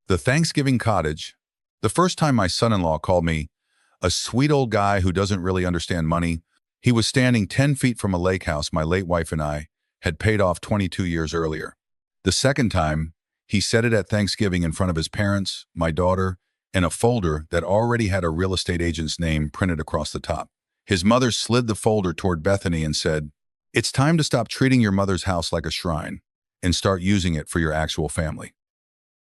The Thanksgiving cottage. The first time my son-in-law called me a sweet old guy who doesn't really understand money, he was standing 10 feet from a lake house my late wife and I had paid off 22 years earlier. The second time, he said it at Thanksgiving in front of his parents, my daughter, and a folder that already had a real estate agent's name printed across the top. His mother slid the folder toward Bethany and said, "It's time to stop treating your mother's house like a shrine and start using it for your actual family."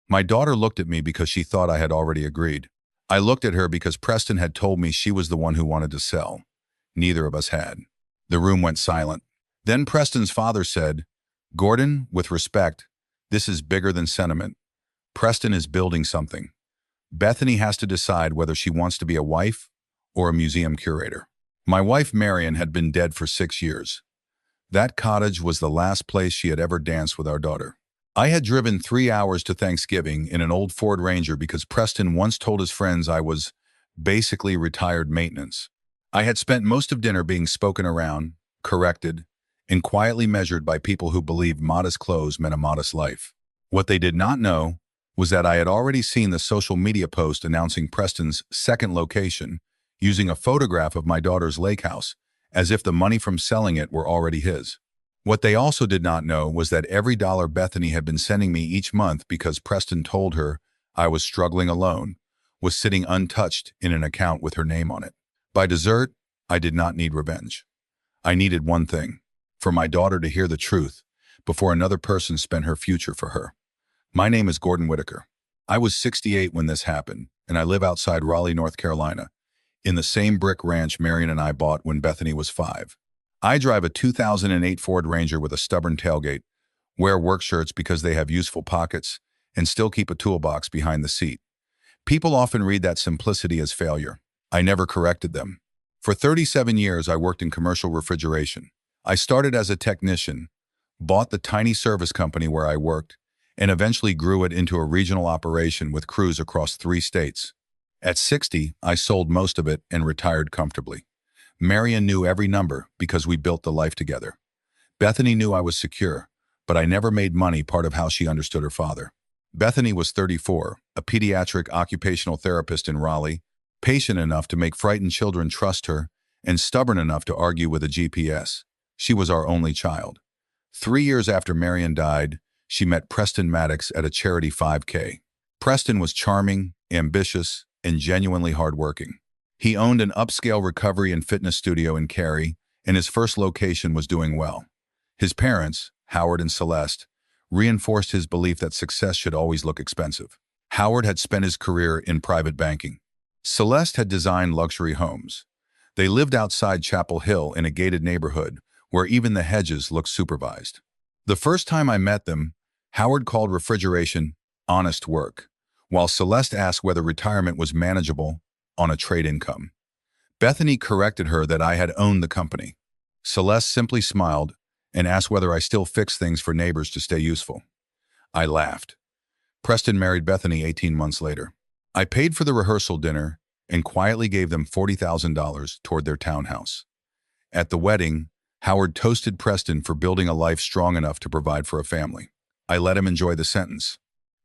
My daughter looked at me because she thought I had already agreed. I looked at her because Preston had told me she was the one who wanted to sell. Neither of us had. The room went silent. Then Preston's father said, "Gordon, with respect, this is bigger than sentiment. Preston is building something. Bethany has to decide whether she wants to be a wife or a museum curator." My wife, Marion, had been dead for 6 years. That cottage was the last place she had ever danced with our daughter. I had driven 3 hours to Thanksgiving in an old Ford Ranger because Preston once told his friends I was basically retired maintenance. I had spent most of dinner being spoken around, corrected, and quietly measured by people who believed modest clothes meant a modest life. What they did not know was that I had already seen the social media post announcing Preston's second location, using a photograph of my daughter's lake house, as if the money from selling it were already his. What they also did not know was that every dollar Bethany had been sending me each month because Preston told her I was struggling alone was sitting untouched in an account with her name on it. By dessert, I did not need revenge. I needed one thing: for my daughter to hear the truth before another person spent her future for her. My name is Gordon Whitaker. I was 68 when this happened, and I live outside Raleigh, North Carolina, in the same brick ranch Marion and I bought when Bethany was 5. I drive a 2008 Ford Ranger with a stubborn tailgate, wear work shirts because they have useful pockets, and still keep a toolbox behind the seat. People often read that simplicity as failure. I never corrected them. For 37 years, I worked in commercial refrigeration. I started as a technician, bought the tiny service company where I worked, and eventually grew it into a regional operation with crews across 3 states. At 60, I sold most of it and retired comfortably. Marion knew every number because we built the life together. Bethany knew I was secure, but I never made money part of how she understood her father. Bethany was 34, a pediatric occupational therapist in Raleigh, patient enough to make frightened children trust her, and stubborn enough to argue with a GPS. She was our only child. 3 years after Marion died, she met Preston Maddox at a charity 5K. Preston was charming, ambitious, and genuinely hardworking. He owned an upscale recovery and fitness studio in Cary, and his first location was doing well. His parents, Howard and Celeste, reinforced his belief that success should always look expensive. Howard had spent his career in private banking. Celeste had designed luxury homes. They lived outside Chapel Hill in a gated neighborhood where even the hedges looked supervised. The first time I met them, Howard called refrigeration honest work, while Celeste asked whether retirement was manageable on a trade income. Bethany corrected her that I had owned the company. Celeste simply smiled and asked whether I still fixed things for neighbors to stay useful. I laughed. Preston married Bethany 18 months later. I paid for the rehearsal dinner and quietly gave them $40,000 toward their townhouse. At the wedding, Howard toasted Preston for building a life strong enough to provide for a family. I let him enjoy the sentence.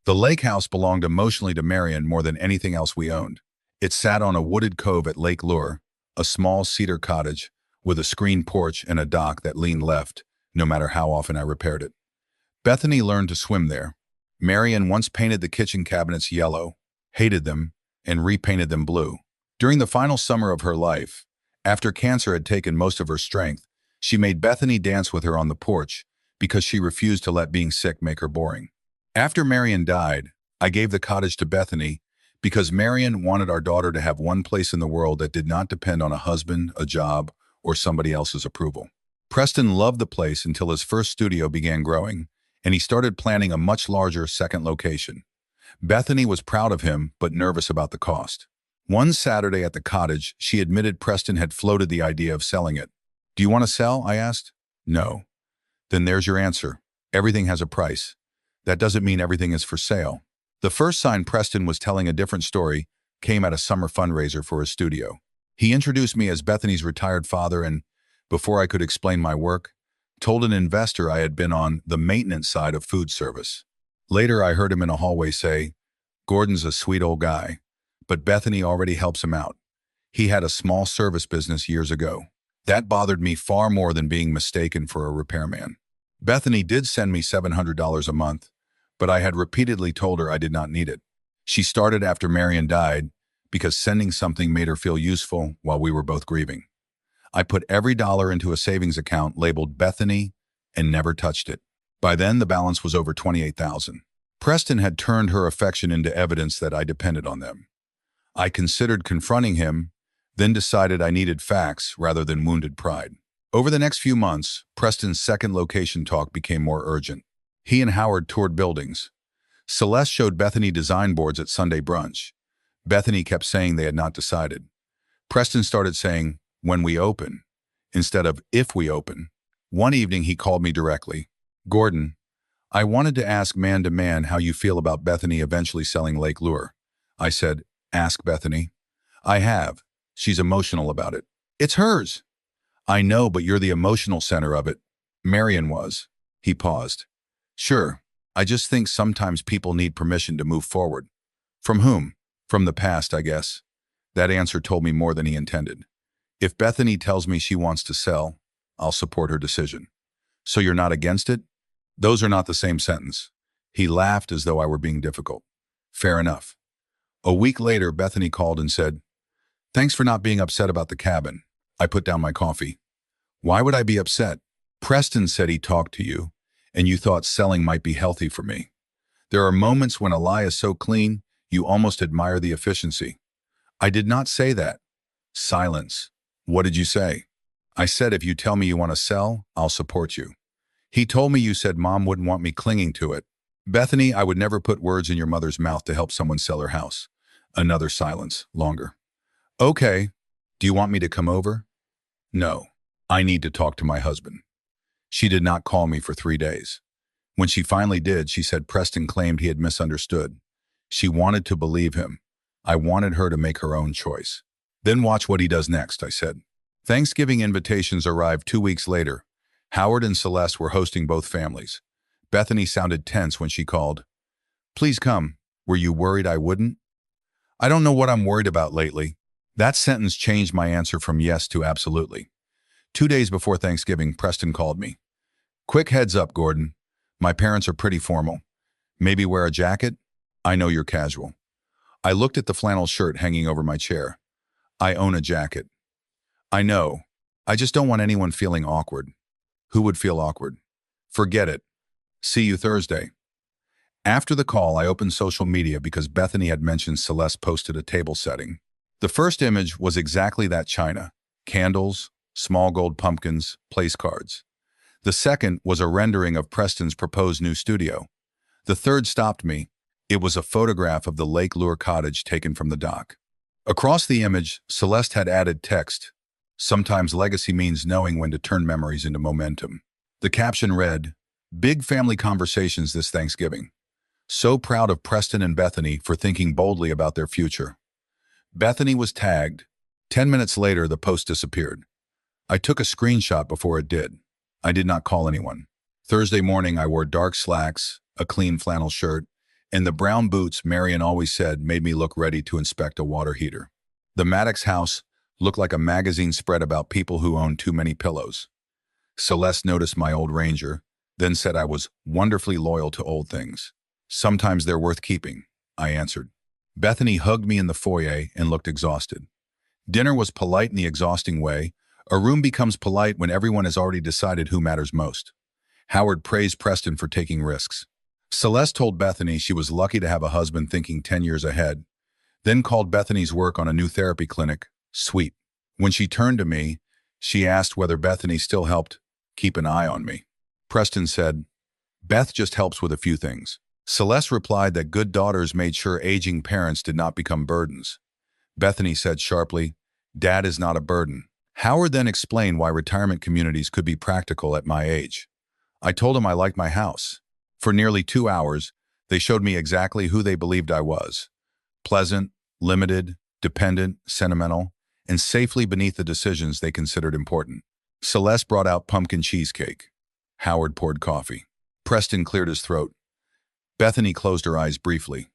The lake house belonged emotionally to Marion more than anything else we owned. It sat on a wooded cove at Lake Lure, a small cedar cottage with a screened porch and a dock that leaned left, no matter how often I repaired it. Bethany learned to swim there. Marion once painted the kitchen cabinets yellow, hated them, and repainted them blue. During the final summer of her life, after cancer had taken most of her strength, she made Bethany dance with her on the porch because she refused to let being sick make her boring. After Marion died, I gave the cottage to Bethany because Marion wanted our daughter to have one place in the world that did not depend on a husband, a job, or somebody else's approval. Preston loved the place until his first studio began growing, and he started planning a much larger second location. Bethany was proud of him, but nervous about the cost. One Saturday at the cottage, she admitted Preston had floated the idea of selling it. "Do you want to sell?" I asked. "No." "Then there's your answer. Everything has a price. That doesn't mean everything is for sale." The first sign Preston was telling a different story came at a summer fundraiser for his studio. He introduced me as Bethany's retired father and, before I could explain my work, told an investor I had been on the maintenance side of food service. Later, I heard him in a hallway say, Gordon's a sweet old guy, but Bethany already helps him out. He had a small service business years ago. That bothered me far more than being mistaken for a repairman. Bethany did send me $700 a month, but I had repeatedly told her I did not need it. She started after Marion died because sending something made her feel useful while we were both grieving. I put every dollar into a savings account labeled Bethany and never touched it. By then, the balance was over $28,000. Preston had turned her affection into evidence that I depended on them. I considered confronting him, then decided I needed facts rather than wounded pride. Over the next few months, Preston's second location talk became more urgent. He and Howard toured buildings. Celeste showed Bethany design boards at Sunday brunch. Bethany kept saying they had not decided. Preston started saying, "when we open," instead of "if we open." One evening he called me directly. "Gordon, I wanted to ask man to man how you feel about Bethany eventually selling Lake Lure." I said, "Ask Bethany." "I have. She's emotional about it." "It's hers." "I know, but you're the emotional center of it." "Marion was." He paused. "Sure. I just think sometimes people need permission to move forward." "From whom?" "From the past, I guess." That answer told me more than he intended. If Bethany tells me she wants to sell, I'll support her decision. "So you're not against it?" "Those are not the same sentence." He laughed as though I were being difficult. "Fair enough." A week later, Bethany called and said, "Thanks for not being upset about the cabin." I put down my coffee. "Why would I be upset? Preston said he talked to you, and you thought selling might be healthy for me. There are moments when a lie is so clean, you almost admire the efficiency." "I did not say that." Silence. "What did you say?" "I said if you tell me you want to sell, I'll support you." "He told me you said Mom wouldn't want me clinging to it." "Bethany, I would never put words in your mother's mouth to help someone sell her house." Another silence, longer. "Okay. Do you want me to come over?" "No. I need to talk to my husband." She did not call me for 3 days. When she finally did, she said Preston claimed he had misunderstood. She wanted to believe him. I wanted her to make her own choice. "Then watch what he does next," I said. Thanksgiving invitations arrived 2 weeks later. Howard and Celeste were hosting both families. Bethany sounded tense when she called. "Please come. Were you worried I wouldn't?" "I don't know what I'm worried about lately." That sentence changed my answer from yes to absolutely. 2 days before Thanksgiving, Preston called me. "Quick heads up, Gordon. My parents are pretty formal. Maybe wear a jacket? I know you're casual." I looked at the flannel shirt hanging over my chair. "I own a jacket." "I know. I just don't want anyone feeling awkward." "Who would feel awkward?" "Forget it. See you Thursday." After the call, I opened social media because Bethany had mentioned Celeste posted a table setting. The first image was exactly that china. Candles, small gold pumpkins, place cards. The second was a rendering of Preston's proposed new studio. The third stopped me. It was a photograph of the Lake Lure cottage taken from the dock. Across the image, Celeste had added text. "Sometimes legacy means knowing when to turn memories into momentum." The caption read, "Big family conversations this Thanksgiving. So proud of Preston and Bethany for thinking boldly about their future." Bethany was tagged. 10 minutes later, the post disappeared. I took a screenshot before it did. I did not call anyone. Thursday morning, I wore dark slacks, a clean flannel shirt, and the brown boots Marion always said made me look ready to inspect a water heater. The Maddox house looked like a magazine spread about people who owned too many pillows. Celeste noticed my old Ranger, then said I was wonderfully loyal to old things. "Sometimes they're worth keeping," I answered. Bethany hugged me in the foyer and looked exhausted. Dinner was polite in the exhausting way. A room becomes polite when everyone has already decided who matters most. Howard praised Preston for taking risks. Celeste told Bethany she was lucky to have a husband thinking 10 years ahead, then called Bethany's work on a new therapy clinic sweet. When she turned to me, she asked whether Bethany still helped keep an eye on me. Preston said, "Beth just helps with a few things." Celeste replied that good daughters made sure aging parents did not become burdens. Bethany said sharply, "Dad is not a burden." Howard then explained why retirement communities could be practical at my age. I told him I liked my house. For nearly 2 hours, they showed me exactly who they believed I was. Pleasant, limited, dependent, sentimental, and safely beneath the decisions they considered important. Celeste brought out pumpkin cheesecake. Howard poured coffee. Preston cleared his throat. Bethany closed her eyes briefly.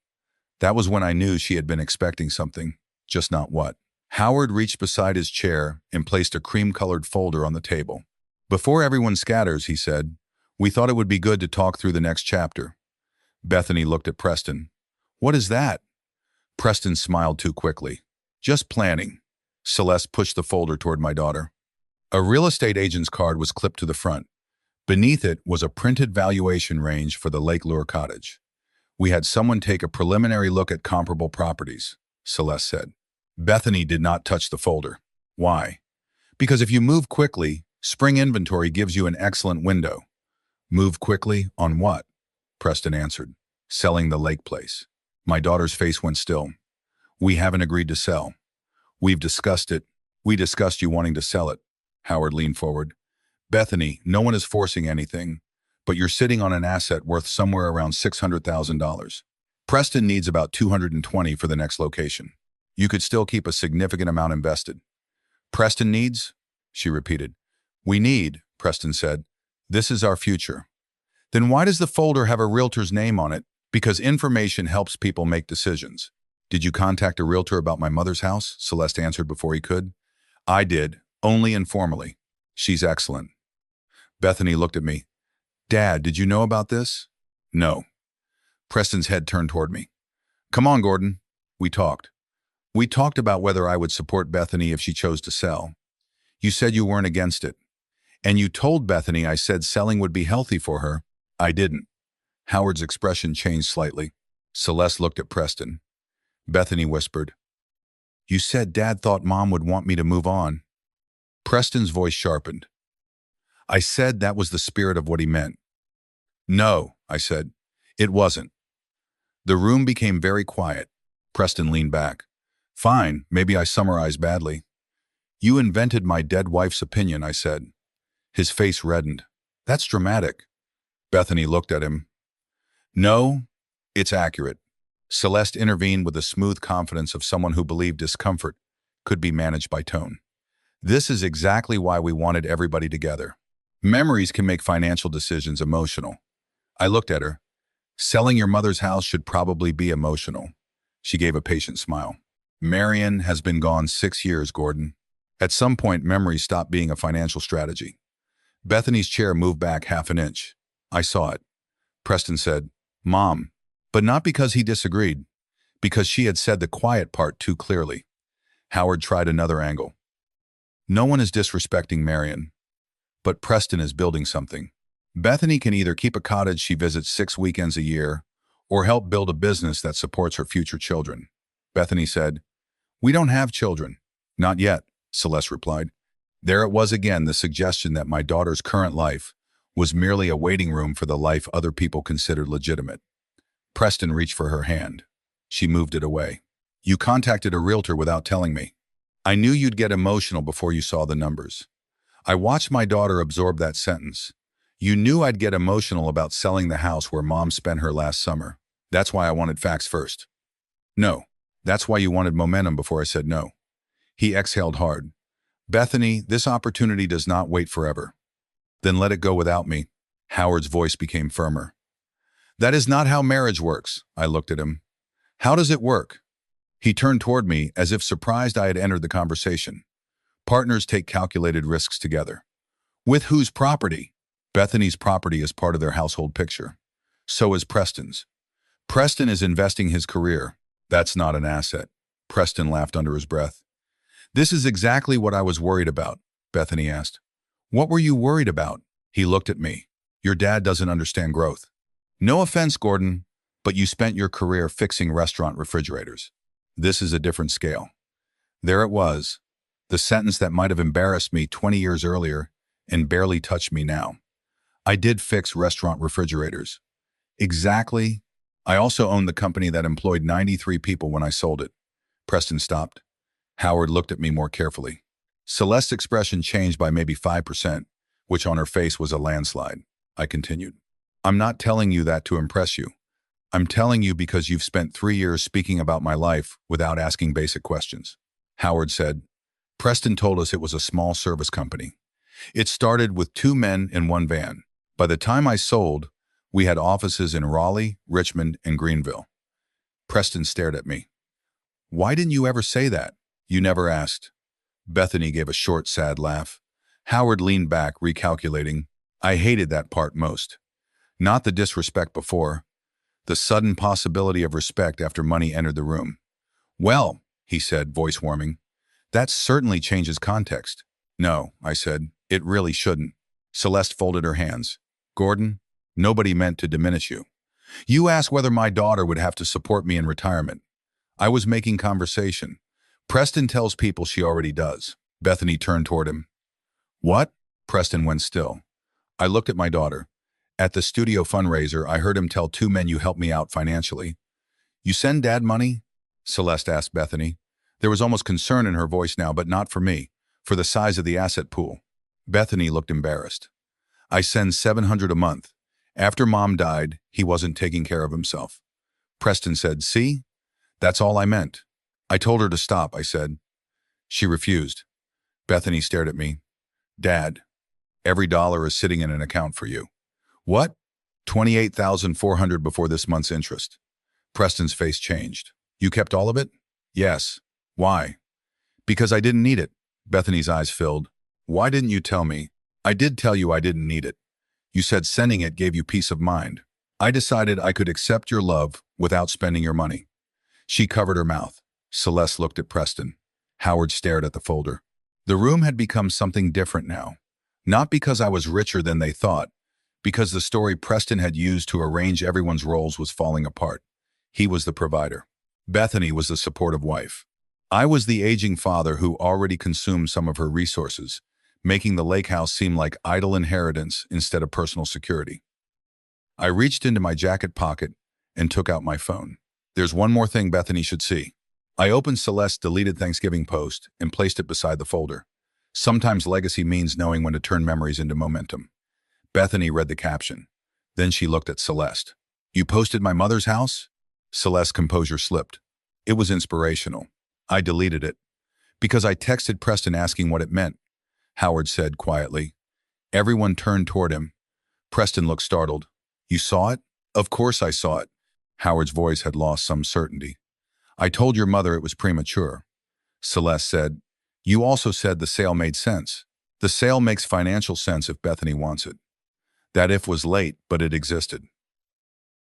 That was when I knew she had been expecting something, just not what. Howard reached beside his chair and placed a cream-colored folder on the table. Before everyone scatters, he said, we thought it would be good to talk through the next chapter. Bethany looked at Preston. What is that? Preston smiled too quickly. Just planning. Celeste pushed the folder toward my daughter. A real estate agent's card was clipped to the front. Beneath it was a printed valuation range for the Lake Lure cottage. We had someone take a preliminary look at comparable properties, Celeste said. Bethany did not touch the folder. Why? Because if you move quickly, spring inventory gives you an excellent window. Move quickly on what? Preston answered. Selling the lake place. My daughter's face went still. We haven't agreed to sell. We've discussed it. We discussed you wanting to sell it. Howard leaned forward. Bethany, no one is forcing anything, but you're sitting on an asset worth somewhere around $600,000. Preston needs about $220 for the next location. You could still keep a significant amount invested. Preston needs? She repeated. We need, Preston said. This is our future. Then why does the folder have a realtor's name on it? Because information helps people make decisions. Did you contact a realtor about my mother's house? Celeste answered before he could. I did, only informally. She's excellent. Bethany looked at me. Dad, did you know about this? No. Preston's head turned toward me. Come on, Gordon. We talked. We talked about whether I would support Bethany if she chose to sell. You said you weren't against it. And you told Bethany I said selling would be healthy for her. I didn't. Howard's expression changed slightly. Celeste looked at Preston. Bethany whispered, You said Dad thought Mom would want me to move on. Preston's voice sharpened. I said that was the spirit of what he meant. No, I said. It wasn't. The room became very quiet. Preston leaned back. Fine, maybe I summarized badly. You invented my dead wife's opinion, I said. His face reddened. That's dramatic. Bethany looked at him. No, it's accurate. Celeste intervened with the smooth confidence of someone who believed discomfort could be managed by tone. This is exactly why we wanted everybody together. Memories can make financial decisions emotional. I looked at her. Selling your mother's house should probably be emotional. She gave a patient smile. Marion has been gone 6 years, Gordon. At some point, memories stopped being a financial strategy. Bethany's chair moved back half an inch. I saw it. Preston said, Mom, but not because he disagreed, because she had said the quiet part too clearly. Howard tried another angle. No one is disrespecting Marion, but Preston is building something. Bethany can either keep a cottage she visits 6 weekends a year or help build a business that supports her future children. Bethany said, We don't have children. Not yet, Celeste replied. There it was again, the suggestion that my daughter's current life was merely a waiting room for the life other people considered legitimate. Preston reached for her hand. She moved it away. You contacted a realtor without telling me. I knew you'd get emotional before you saw the numbers. I watched my daughter absorb that sentence. You knew I'd get emotional about selling the house where Mom spent her last summer. That's why I wanted facts first. No, that's why you wanted momentum before I said no. He exhaled hard. Bethany, this opportunity does not wait forever. Then let it go without me. Howard's voice became firmer. That is not how marriage works. I looked at him. How does it work? He turned toward me as if surprised I had entered the conversation. Partners take calculated risks together. With whose property? Bethany's property is part of their household picture. So is Preston's. Preston is investing his career. That's not an asset. Preston laughed under his breath. This is exactly what I was worried about, Bethany asked. What were you worried about? He looked at me. Your dad doesn't understand growth. No offense, Gordon, but you spent your career fixing restaurant refrigerators. This is a different scale. There it was, the sentence that might have embarrassed me 20 years earlier and barely touched me now. I did fix restaurant refrigerators. Exactly. I also owned the company that employed 93 people when I sold it. Preston stopped. Howard looked at me more carefully. Celeste's expression changed by maybe 5%, which on her face was a landslide. I continued. I'm not telling you that to impress you. I'm telling you because you've spent 3 years speaking about my life without asking basic questions. Howard said, Preston told us it was a small service company. It started with 2 men in 1 van. By the time I sold, we had offices in Raleigh, Richmond, and Greenville. Preston stared at me. Why didn't you ever say that? You never asked. Bethany gave a short, sad laugh. Howard leaned back, recalculating. I hated that part most. Not the disrespect before, the sudden possibility of respect after money entered the room. Well, he said, voice warming, that certainly changes context. No, I said, it really shouldn't. Celeste folded her hands. Gordon, nobody meant to diminish you. You asked whether my daughter would have to support me in retirement. I was making conversation. Preston tells people she already does. Bethany turned toward him. What? Preston went still. I looked at my daughter. At the studio fundraiser, I heard him tell two men you helped me out financially. You send Dad money? Celeste asked Bethany. There was almost concern in her voice now, but not for me, for the size of the asset pool. Bethany looked embarrassed. I send $700 a month. After Mom died, he wasn't taking care of himself. Preston said, see? That's all I meant. I told her to stop, I said. She refused. Bethany stared at me. Dad, every dollar is sitting in an account for you. What? $28,400 before this month's interest. Preston's face changed. You kept all of it? Yes. Why? Because I didn't need it. Bethany's eyes filled. Why didn't you tell me? I did tell you I didn't need it. You said sending it gave you peace of mind. I decided I could accept your love without spending your money. She covered her mouth. Celeste looked at Preston. Howard stared at the folder. The room had become something different now. Not because I was richer than they thought, because the story Preston had used to arrange everyone's roles was falling apart. He was the provider. Bethany was the supportive wife. I was the aging father who already consumed some of her resources, making the lake house seem like idle inheritance instead of personal security. I reached into my jacket pocket and took out my phone. There's one more thing Bethany should see. I opened Celeste's deleted Thanksgiving post and placed it beside the folder. Sometimes legacy means knowing when to turn memories into momentum. Bethany read the caption. Then she looked at Celeste. You posted my mother's house? Celeste's composure slipped. It was inspirational. I deleted it. Because I texted Preston asking what it meant. Howard said quietly. Everyone turned toward him. Preston looked startled. You saw it? Of course I saw it. Howard's voice had lost some certainty. I told your mother it was premature. Celeste said, you also said the sale made sense. The sale makes financial sense if Bethany wants it. That if was late, but it existed.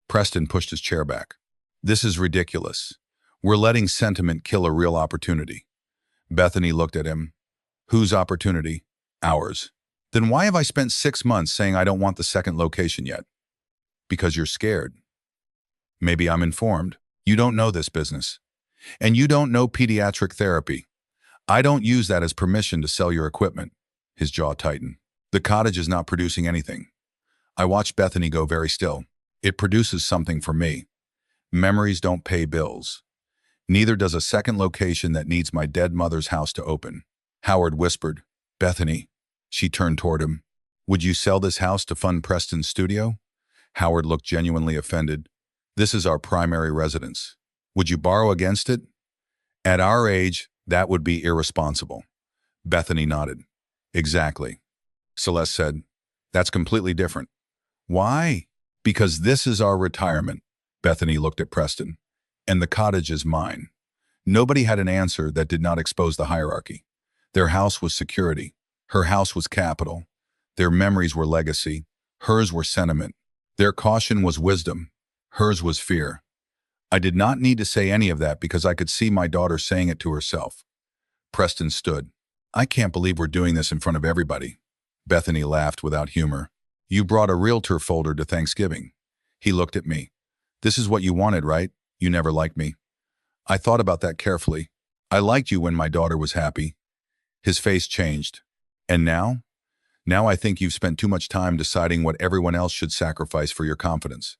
Preston pushed his chair back. This is ridiculous. We're letting sentiment kill a real opportunity. Bethany looked at him. Whose opportunity? Ours. Then why have I spent 6 months saying I don't want the second location yet? Because you're scared. Maybe I'm informed. You don't know this business. And you don't know pediatric therapy. I don't use that as permission to sell your equipment. His jaw tightened. The cottage is not producing anything. I watched Bethany go very still. It produces something for me. Memories don't pay bills. Neither does a second location that needs my dead mother's house to open. Howard whispered, Bethany. She turned toward him. Would you sell this house to fund Preston's studio? Howard looked genuinely offended. This is our primary residence. Would you borrow against it? At our age, that would be irresponsible. Bethany nodded. Exactly. Celeste said, that's completely different. Why? Because this is our retirement. Bethany looked at Preston. And the cottage is mine. Nobody had an answer that did not expose the hierarchy. Their house was security. Her house was capital. Their memories were legacy. Hers were sentiment. Their caution was wisdom. Hers was fear. I did not need to say any of that because I could see my daughter saying it to herself. Preston stood. I can't believe we're doing this in front of everybody. Bethany laughed without humor. You brought a realtor folder to Thanksgiving. He looked at me. This is what you wanted, right? You never liked me. I thought about that carefully. I liked you when my daughter was happy. His face changed. And now? Now I think you've spent too much time deciding what everyone else should sacrifice for your confidence.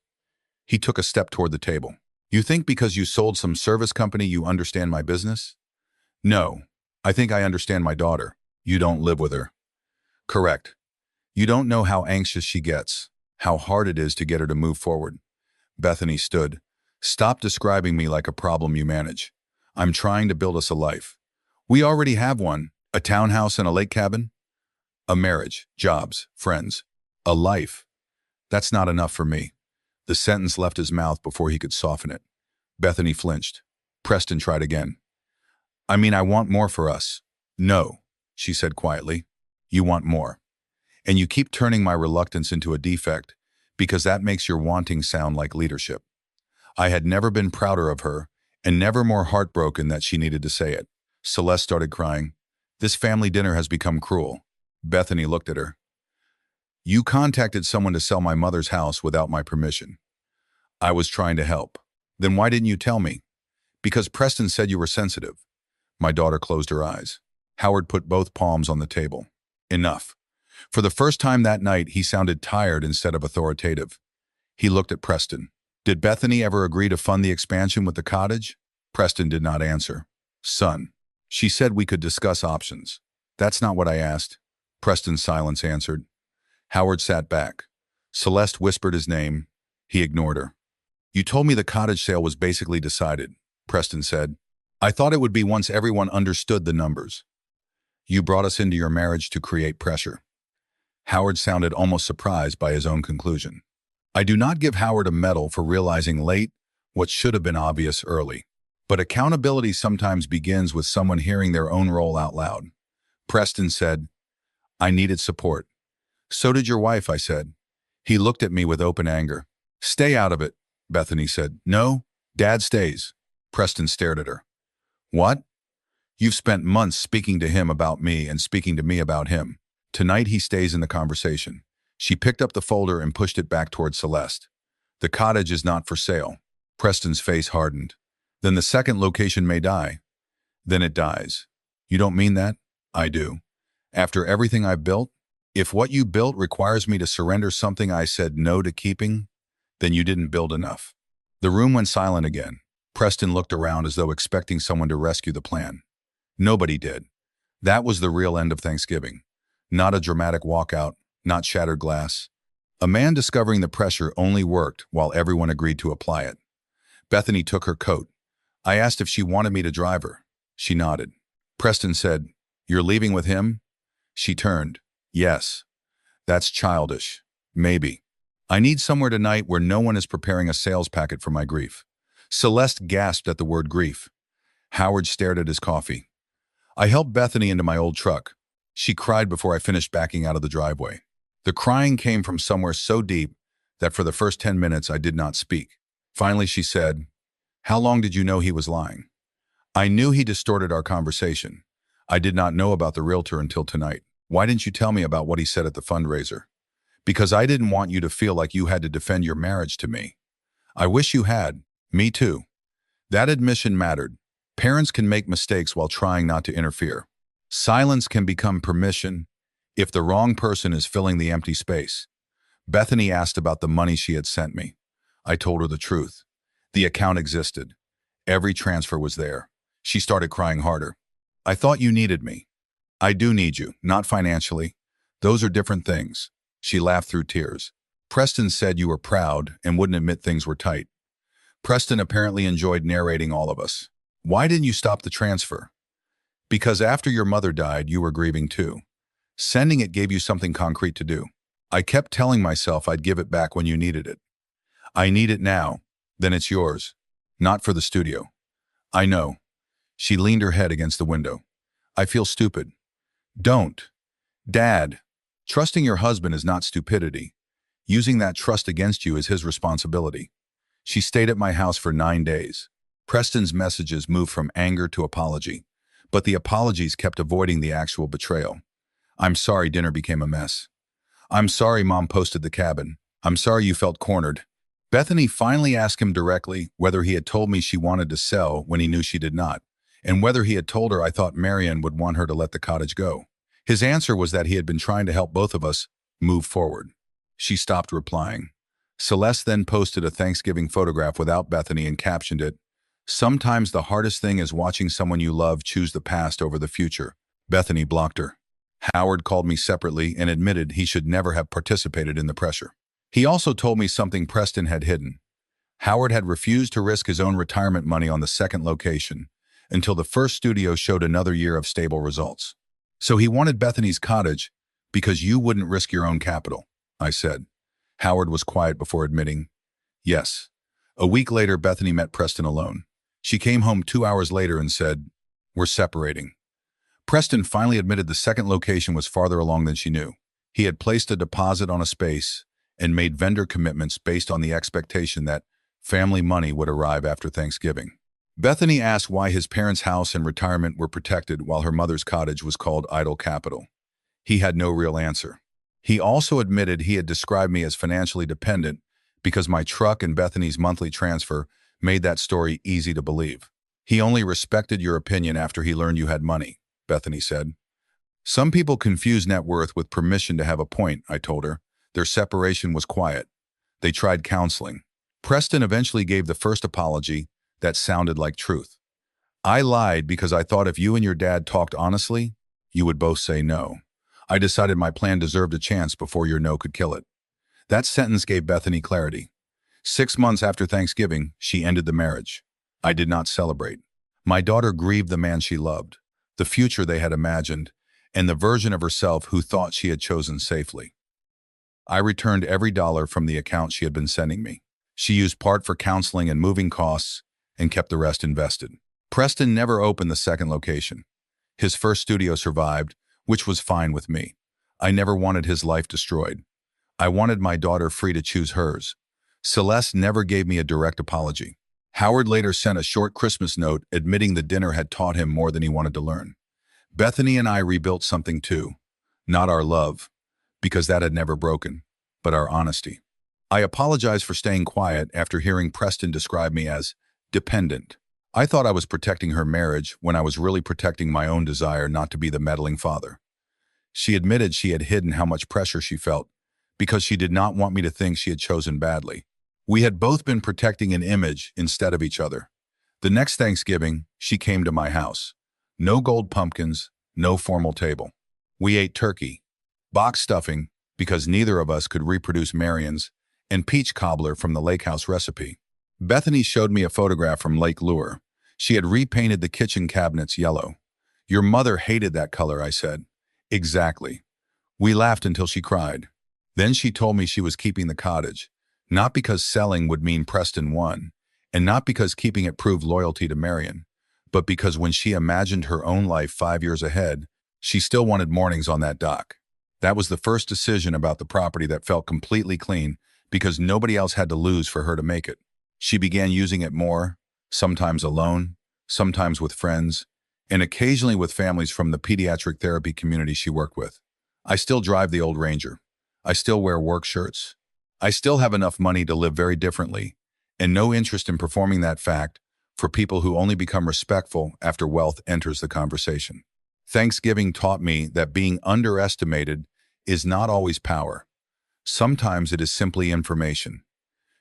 He took a step toward the table. You think because you sold some service company you understand my business? No. I think I understand my daughter. You don't live with her. Correct. You don't know how anxious she gets, how hard it is to get her to move forward. Bethany stood. Stop describing me like a problem you manage. I'm trying to build us a life. We already have one, a townhouse and a lake cabin. A marriage, jobs, friends, a life. That's not enough for me. The sentence left his mouth before he could soften it. Bethany flinched. Preston tried again. I mean, I want more for us. No, she said quietly. You want more. And you keep turning my reluctance into a defect because that makes your wanting sound like leadership. I had never been prouder of her and never more heartbroken that she needed to say it. Celeste started crying. This family dinner has become cruel. Bethany looked at her. You contacted someone to sell my mother's house without my permission. I was trying to help. Then why didn't you tell me? Because Preston said you were sensitive. My daughter closed her eyes. Howard put both palms on the table. Enough. For the first time that night, he sounded tired instead of authoritative. He looked at Preston. Did Bethany ever agree to fund the expansion with the cottage? Preston did not answer. Son, she said we could discuss options. That's not what I asked. Preston's silence answered. Howard sat back. Celeste whispered his name. He ignored her. You told me the cottage sale was basically decided, Preston said. I thought it would be once everyone understood the numbers. You brought us into your marriage to create pressure. Howard sounded almost surprised by his own conclusion. I do not give Howard a medal for realizing late what should have been obvious early. But accountability sometimes begins with someone hearing their own role out loud. Preston said, I needed support. So did your wife, I said. He looked at me with open anger. Stay out of it, Bethany said. No, Dad stays. Preston stared at her. What? You've spent months speaking to him about me and speaking to me about him. Tonight he stays in the conversation. She picked up the folder and pushed it back toward Celeste. The cottage is not for sale. Preston's face hardened. Then the second location may die. Then it dies. You don't mean that? I do. After everything I've built? If what you built requires me to surrender something I said no to keeping, then you didn't build enough. The room went silent again. Preston looked around as though expecting someone to rescue the plan. Nobody did. That was the real end of Thanksgiving. Not a dramatic walkout, not shattered glass. A man discovering the pressure only worked while everyone agreed to apply it. Bethany took her coat. I asked if she wanted me to drive her. She nodded. Preston said, You're leaving with him? She turned. Yes. That's childish. Maybe. I need somewhere tonight where no one is preparing a sales packet for my grief. Celeste gasped at the word grief. Howard stared at his coffee. I helped Bethany into my old truck. She cried before I finished backing out of the driveway. The crying came from somewhere so deep that for the first 10 minutes I did not speak. Finally she said, How long did you know he was lying? I knew he distorted our conversation. I did not know about the realtor until tonight. Why didn't you tell me about what he said at the fundraiser? Because I didn't want you to feel like you had to defend your marriage to me. I wish you had. Me too. That admission mattered. Parents can make mistakes while trying not to interfere. Silence can become permission if the wrong person is filling the empty space. Bethany asked about the money she had sent me. I told her the truth. The account existed. Every transfer was there. She started crying harder. I thought you needed me. I do need you, not financially. Those are different things. She laughed through tears. Preston said you were proud and wouldn't admit things were tight. Preston apparently enjoyed narrating all of us. Why didn't you stop the transfer? Because after your mother died, you were grieving too. Sending it gave you something concrete to do. I kept telling myself I'd give it back when you needed it. I need it now. Then it's yours. Not for the studio. I know. She leaned her head against the window. I feel stupid. Don't. Dad, trusting your husband is not stupidity. Using that trust against you is his responsibility. She stayed at my house for 9 days. Preston's messages moved from anger to apology, but the apologies kept avoiding the actual betrayal. I'm sorry dinner became a mess. I'm sorry Mom posted the cabin. I'm sorry you felt cornered. Bethany finally asked him directly whether he had told me she wanted to sell when he knew she did not, and whether he had told her I thought Marion would want her to let the cottage go. His answer was that he had been trying to help both of us move forward. She stopped replying. Celeste then posted a Thanksgiving photograph without Bethany and captioned it, Sometimes the hardest thing is watching someone you love choose the past over the future. Bethany blocked her. Howard called me separately and admitted he should never have participated in the pressure. He also told me something Preston had hidden. Howard had refused to risk his own retirement money on the second location until the first studio showed another year of stable results. So he wanted Bethany's cottage because you wouldn't risk your own capital, I said. Howard was quiet before admitting, Yes, A week later, Bethany met Preston alone. She came home 2 hours later and said, "We're separating." Preston finally admitted the second location was farther along than she knew. He had placed a deposit on a space and made vendor commitments based on the expectation that family money would arrive after Thanksgiving. Bethany asked why his parents' house and retirement were protected while her mother's cottage was called idle capital. He had no real answer. He also admitted he had described me as financially dependent because my truck and Bethany's monthly transfer made that story easy to believe. "He only respected your opinion after he learned you had money," Bethany said. "Some people confuse net worth with permission to have a point," I told her. Their separation was quiet. They tried counseling. Preston eventually gave the first apology that sounded like truth. "I lied because I thought if you and your dad talked honestly, you would both say no. I decided my plan deserved a chance before your no could kill it." That sentence gave Bethany clarity. 6 months after Thanksgiving, she ended the marriage. I did not celebrate. My daughter grieved the man she loved, the future they had imagined, and the version of herself who thought she had chosen safely. I returned every dollar from the account she had been sending me. She used part for counseling and moving costs and kept the rest invested. Preston never opened the second location. His first studio survived, which was fine with me. I never wanted his life destroyed. I wanted my daughter free to choose hers. Celeste never gave me a direct apology. Howard later sent a short Christmas note admitting the dinner had taught him more than he wanted to learn. Bethany and I rebuilt something too. Not our love, because that had never broken, but our honesty. I apologize for staying quiet after hearing Preston describe me as dependent. I thought I was protecting her marriage when I was really protecting my own desire not to be the meddling father. She admitted she had hidden how much pressure she felt because she did not want me to think she had chosen badly. We had both been protecting an image instead of each other. The next Thanksgiving, she came to my house. No gold pumpkins, no formal table. We ate turkey, box stuffing, because neither of us could reproduce Marion's, and peach cobbler from the lake house recipe. Bethany showed me a photograph from Lake Lure. She had repainted the kitchen cabinets yellow. "Your mother hated that color," I said. "Exactly." We laughed until she cried. Then she told me she was keeping the cottage, not because selling would mean Preston won, and not because keeping it proved loyalty to Marion, but because when she imagined her own life 5 years ahead, she still wanted mornings on that dock. That was the first decision about the property that felt completely clean because nobody else had to lose for her to make it. She began using it more, sometimes alone, sometimes with friends, and occasionally with families from the pediatric therapy community she worked with. I still drive the old Ranger. I still wear work shirts. I still have enough money to live very differently, and no interest in performing that fact for people who only become respectful after wealth enters the conversation. Thanksgiving taught me that being underestimated is not always power. Sometimes it is simply information.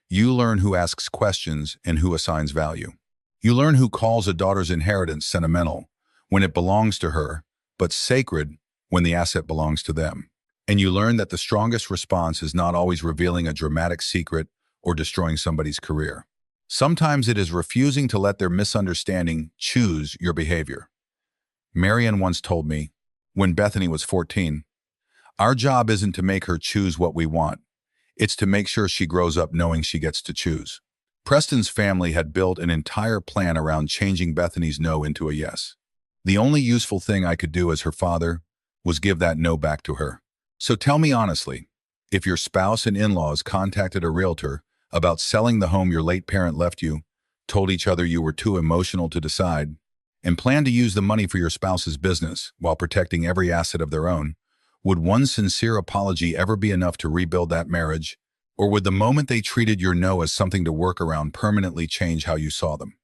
You learn who asks questions and who assigns value. You learn who calls a daughter's inheritance sentimental when it belongs to her, but sacred when the asset belongs to them. And you learn that the strongest response is not always revealing a dramatic secret or destroying somebody's career. Sometimes it is refusing to let their misunderstanding choose your behavior. Marion once told me, when Bethany was 14, "Our job isn't to make her choose what we want. It's to make sure she grows up knowing she gets to choose." Preston's family had built an entire plan around changing Bethany's no into a yes. The only useful thing I could do as her father was give that no back to her. So tell me honestly, if your spouse and in-laws contacted a realtor about selling the home your late parent left you, told each other you were too emotional to decide, and planned to use the money for your spouse's business while protecting every asset of their own, would one sincere apology ever be enough to rebuild that marriage? Or would the moment they treated your no as something to work around permanently change how you saw them?